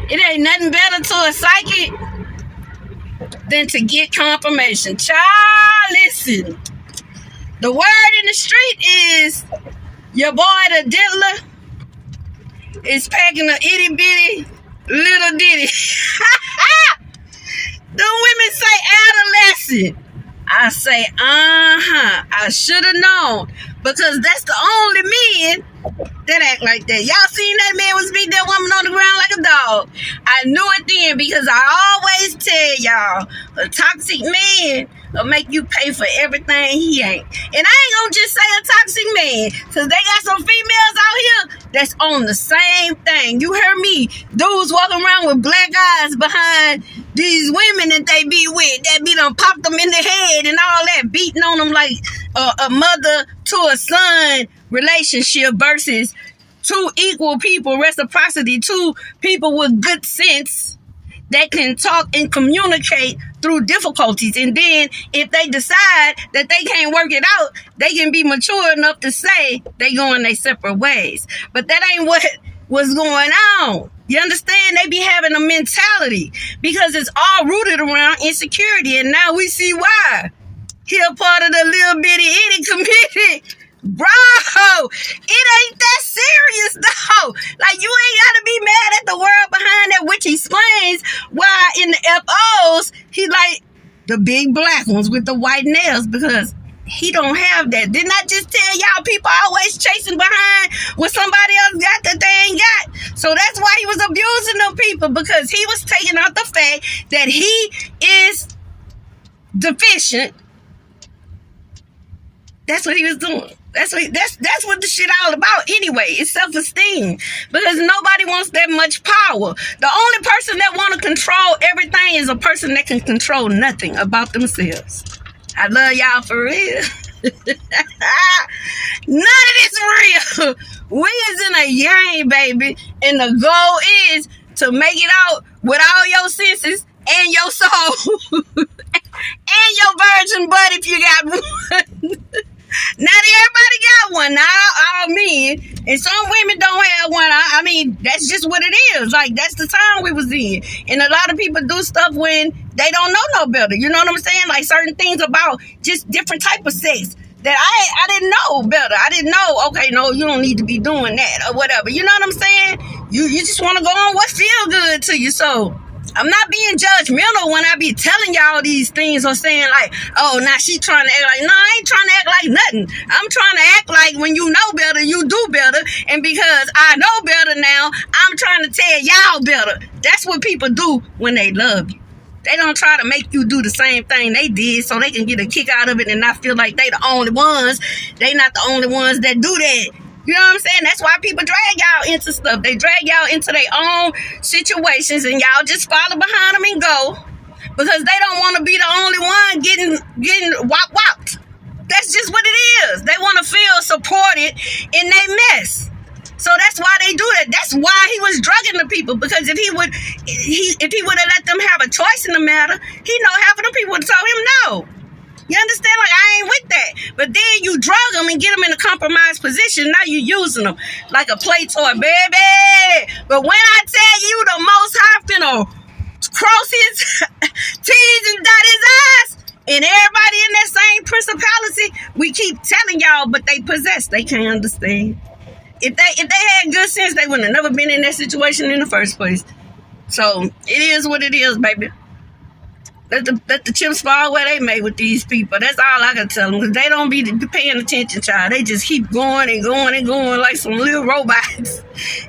It ain't nothing better to a psychic than to get confirmation. Child, listen. The word in the street is your boy the diddler is packing an itty bitty little ditty. The women say adolescent. I say, I should have known. Because that's the only men that act like that. Y'all seen that man was beating that woman on the ground like a dog. I knew it then because I always tell y'all, a toxic man will make you pay for everything he ain't. And I ain't gonna just say a toxic man, because they got some females out here that's on the same thing. You hear me? Dudes walking around with black eyes behind these women that they be with, that be done popped them in the head and all that, beating on them like a mother to a son relationship versus two equal people, reciprocity, two people with good sense that can talk and communicate through difficulties. And then if they decide that they can't work it out, they can be mature enough to say they going their separate ways. But that ain't what was going on. You understand? They be having a mentality because it's all rooted around insecurity. And now we see why. He a part of the little bitty itty community. Bro, it ain't that serious though. Like, you ain't gotta be mad at the world behind that, which explains why in the FOs he like the big black ones with the white nails, because he don't have that. Didn't I just tell y'all people always chasing behind what somebody else got that they ain't got? So that's why he was abusing them people, because he was taking out the fact that he is deficient. That's what he was doing. That's what the shit all about anyway. It's self-esteem. Because nobody wants that much power. The only person that want to control everything is a person that can control nothing about themselves. I love y'all for real. None of this real. We is in a game, baby. And the goal is to make it out with all your senses and your soul. And your virgin butt if you got one. Not everybody got one. Not all men. And some women don't have one. I mean, that's just what it is. Like, that's the time we was in. And a lot of people do stuff when they don't know no better. You know what I'm saying? Like, certain things about just different type of sex that I didn't know better. I didn't know, okay, no, you don't need to be doing that or whatever. You know what I'm saying? You just want to go on what feel good to you. So I'm not being judgmental when I be telling y'all these things or saying like, oh, now she trying to act like, no, I ain't trying to act like nothing. I'm trying to act like when you know better, you do better. And because I know better now, I'm trying to tell y'all better. That's what people do when they love you. They don't try to make you do the same thing they did so they can get a kick out of it and not feel like they the only ones. They not the only ones that do that. You know what I'm saying? That's why people drag y'all into stuff. They drag y'all into their own situations and y'all just follow behind them and go because they don't want to be the only one getting whopped. That's just what it is. They want to feel supported in their mess. So that's why they do that. That's why he was drugging the people, because if he would have let them have a choice in the matter, he know half of the people would have told him no. You understand? Like, I ain't with that. But then you drug them and get them in a compromised position. Now you using them like a play toy, baby. But when I tell you the Most High finna cross his T's and dot his I's, and everybody in that same principality, we keep telling y'all, but they possess. They can't understand. If they had good sense, they wouldn't have never been in that situation in the first place. So it is what it is, baby. Let the chips fall where they may with these people. That's all I can tell them, because they don't be paying attention, child. They just keep going and going and going like some little robots.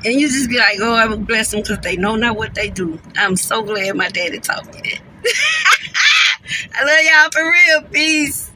And you just be like, oh, I will bless them because they know not what they do. I'm so glad my daddy taught me that. I love y'all for real. Peace.